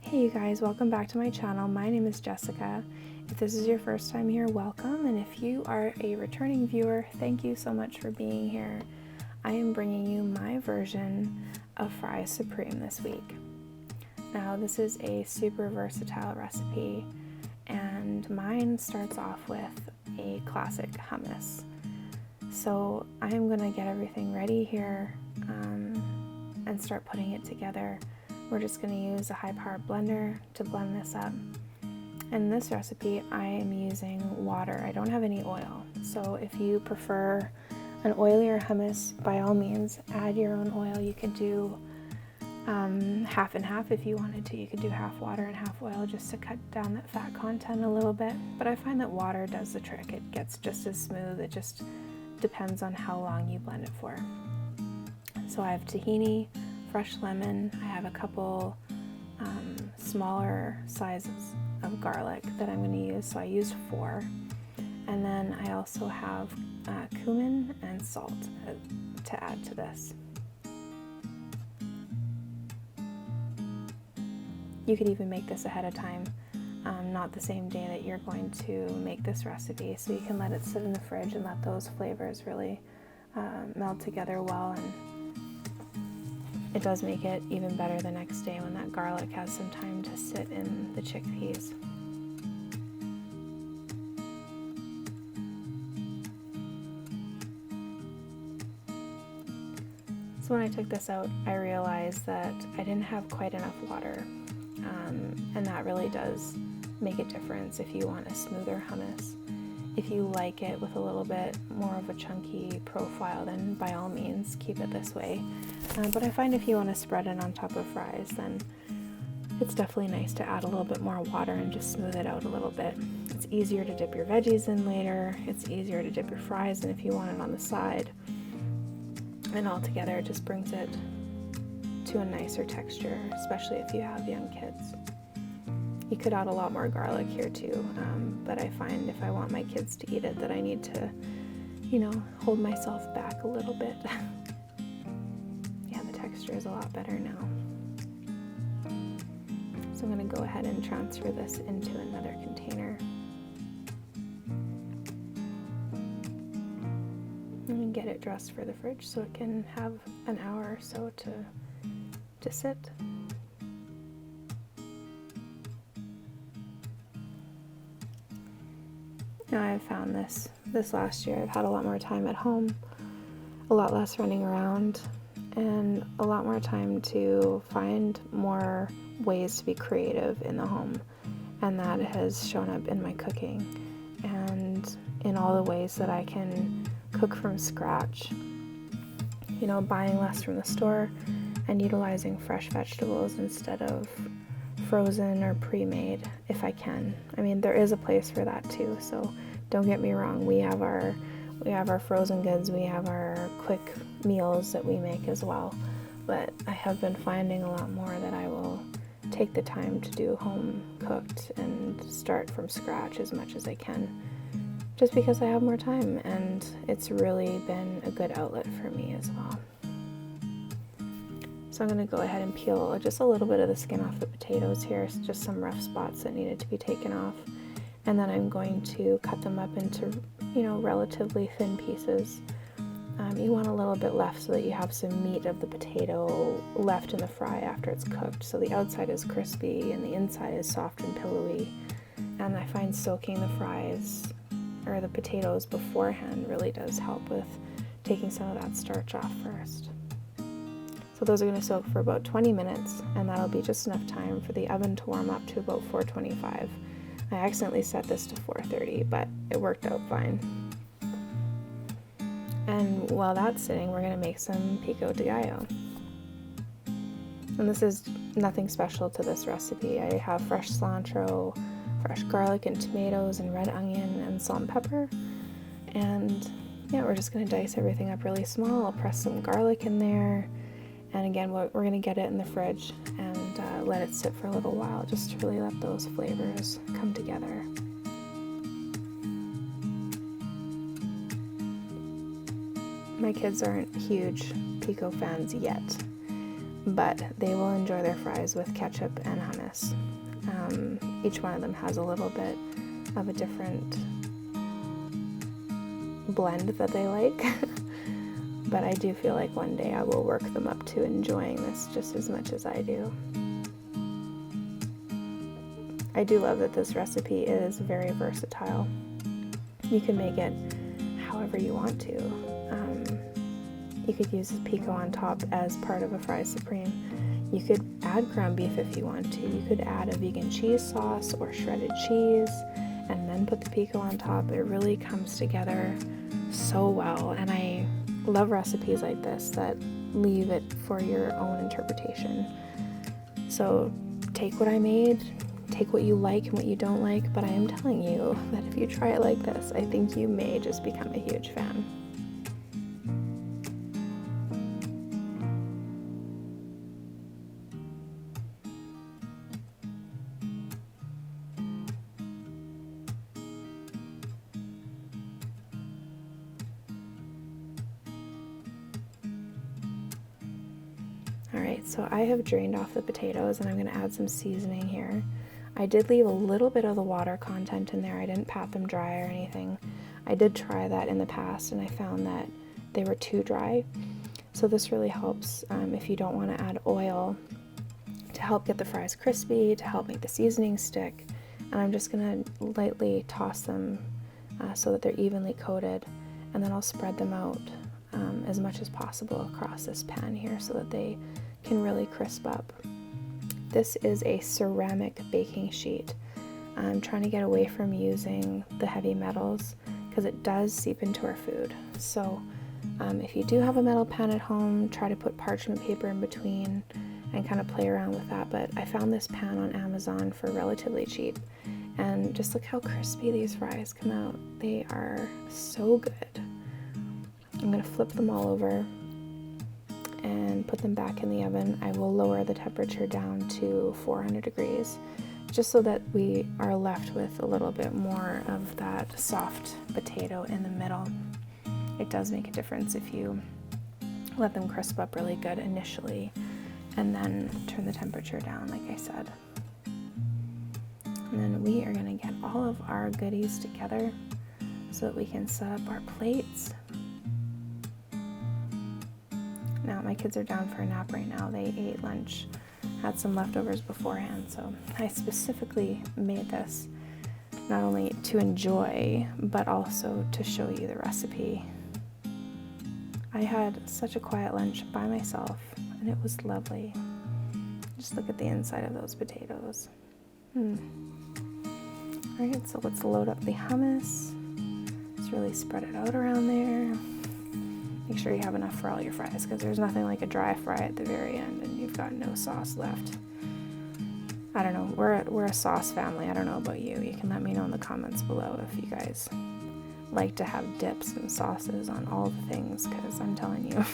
Hey you guys, welcome back to my channel. My name is Jessica. If this is your first time here, welcome, and if you are a returning viewer, thank you so much for being here. I am bringing you my version of fries supreme this week. Now this is a super versatile recipe, and mine starts off with a classic hummus. So I'm gonna get everything ready here and start putting it together. We're just going to use a high-powered blender to blend this up. In this recipe, I am using water. I don't have any oil. So if you prefer an oilier hummus, by all means, add your own oil. You could do half and half if you wanted to. You could do half water and half oil just to cut down that fat content a little bit. But I find that water does the trick. It gets just as smooth. It just depends on how long you blend it for. So I have tahini, fresh lemon. I have a couple smaller sizes of garlic that I'm going to use, so I used 4. And then I also have cumin and salt to add to this. You could even make this ahead of time, not the same day that you're going to make this recipe, so you can let it sit in the fridge and let those flavors really meld together well, and it does make it even better the next day when that garlic has some time to sit in the chickpeas. So when I took this out, I realized that I didn't have quite enough water, and that really does make a difference if you want a smoother hummus. If you like it with a little bit more of a chunky profile, then by all means keep it this way. But I find if you want to spread it on top of fries, then it's definitely nice to add a little bit more water and just smooth it out a little bit. It's easier to dip your veggies in later. It's easier to dip your fries in if you want it on the side. And altogether, it just brings it to a nicer texture, especially if you have young kids. You could add a lot more garlic here too, but I find if I want my kids to eat it that I need to, hold myself back a little bit. Yeah, the texture is a lot better now. So I'm going to go ahead and transfer this into another container. And get it dressed for the fridge so it can have an hour or so to sit. Now I've found this last year. I've had a lot more time at home, a lot less running around, and a lot more time to find more ways to be creative in the home. And that has shown up in my cooking and in all the ways that I can cook from scratch. Buying less from the store and utilizing fresh vegetables instead of frozen or pre-made if I can. I mean, there is a place for that too, so don't get me wrong. We have our frozen goods, we have our quick meals that we make as well, but I have been finding a lot more that I will take the time to do home cooked and start from scratch as much as I can, just because I have more time, and it's really been a good outlet for me as well. So I'm going to go ahead and peel just a little bit of the skin off the potatoes here, just some rough spots that needed to be taken off. And then I'm going to cut them up into, relatively thin pieces. You want a little bit left so that you have some meat of the potato left in the fry after it's cooked. So the outside is crispy and the inside is soft and pillowy. And I find soaking the fries or the potatoes beforehand really does help with taking some of that starch off first. So those are going to soak for about 20 minutes, and that'll be just enough time for the oven to warm up to about 425. I accidentally set this to 430, but it worked out fine. And while that's sitting, we're going to make some pico de gallo. And this is nothing special to this recipe. I have fresh cilantro, fresh garlic and tomatoes and red onion and salt and pepper. And yeah, we're just going to dice everything up really small. I'll press some garlic in there. And again, we're going to get it in the fridge and let it sit for a little while, just to really let those flavors come together. My kids aren't huge pico fans yet, but they will enjoy their fries with ketchup and hummus. Each one of them has a little bit of a different blend that they like, but I do feel like one day I will work them up to enjoying this just as much as I do. I do love that this recipe is very versatile. You can make it however you want to. You could use pico on top as part of a fries supreme. You could add ground beef if you want to. You could add a vegan cheese sauce or shredded cheese and then put the pico on top. It really comes together so well, and I love recipes like this that leave it for your own interpretation. So take what I made, take what you like and what you don't like, but I am telling you that if you try it like this, I think you may just become a huge fan. Alright, so I have drained off the potatoes and I'm going to add some seasoning here. I did leave a little bit of the water content in there. I didn't pat them dry or anything. I did try that in the past and I found that they were too dry. So this really helps if you don't want to add oil, to help get the fries crispy, to help make the seasoning stick. And I'm just going to lightly toss them so that they're evenly coated, and then I'll spread them out as much as possible across this pan here so that they can really crisp up. This is a ceramic baking sheet. I'm trying to get away from using the heavy metals because it does seep into our food. So if you do have a metal pan at home, try to put parchment paper in between and kind of play around with that. But I found this pan on Amazon for relatively cheap, and just look how crispy these fries come out. They are so good. I'm going to flip them all over and put them back in the oven. I will lower the temperature down to 400 degrees just so that we are left with a little bit more of that soft potato in the middle. It does make a difference if you let them crisp up really good initially and then turn the temperature down, like I said. And then we are going to get all of our goodies together so that we can set up our plates. Now my kids are down for a nap right now. They ate lunch, had some leftovers beforehand, so I specifically made this not only to enjoy, but also to show you the recipe. I had such a quiet lunch by myself, and it was lovely. Just look at the inside of those potatoes. Alright, so let's load up the hummus. Just really spread it out around there. Make sure you have enough for all your fries, because there's nothing like a dry fry at the very end and you've got no sauce left. I don't know, we're a sauce family. I don't know about you. You can let me know in the comments below if you guys like to have dips and sauces on all the things, because I'm telling you,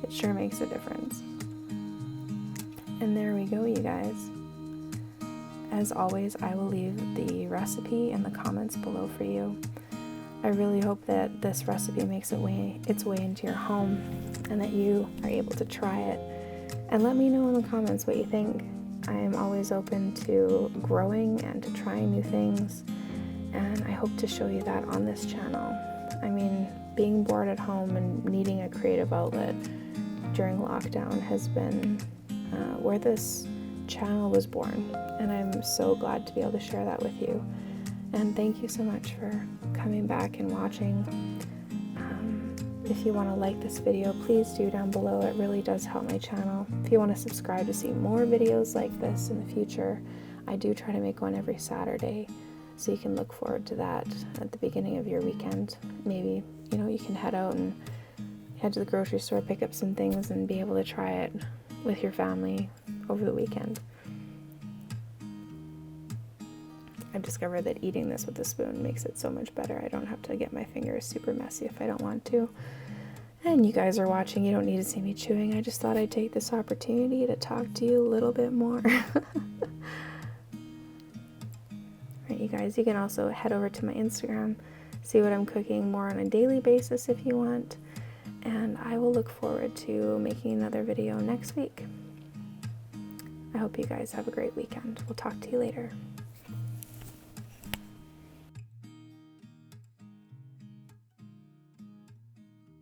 it sure makes a difference. And there we go, you guys. As always, I will leave the recipe in the comments below for you. I really hope that this recipe makes its way into your home and that you are able to try it. And let me know in the comments what you think. I am always open to growing and to trying new things, and I hope to show you that on this channel. I mean, being bored at home and needing a creative outlet during lockdown has been where this channel was born, and I'm so glad to be able to share that with you. And thank you so much for coming back and watching. If you want to like this video, please do down below. It really does help my channel. If you want to subscribe to see more videos like this in the future, I do try to make one every Saturday, so you can look forward to that at the beginning of your weekend. Maybe, you can head out and head to the grocery store, pick up some things, and be able to try it with your family over the weekend. I've discovered that eating this with a spoon makes it so much better. I don't have to get my fingers super messy if I don't want to. And you guys are watching, you don't need to see me chewing. I just thought I'd take this opportunity to talk to you a little bit more. Alright, you guys, you can also head over to my Instagram, see what I'm cooking more on a daily basis if you want. And I will look forward to making another video next week. hope you guys have a great weekend. We'll talk to you later.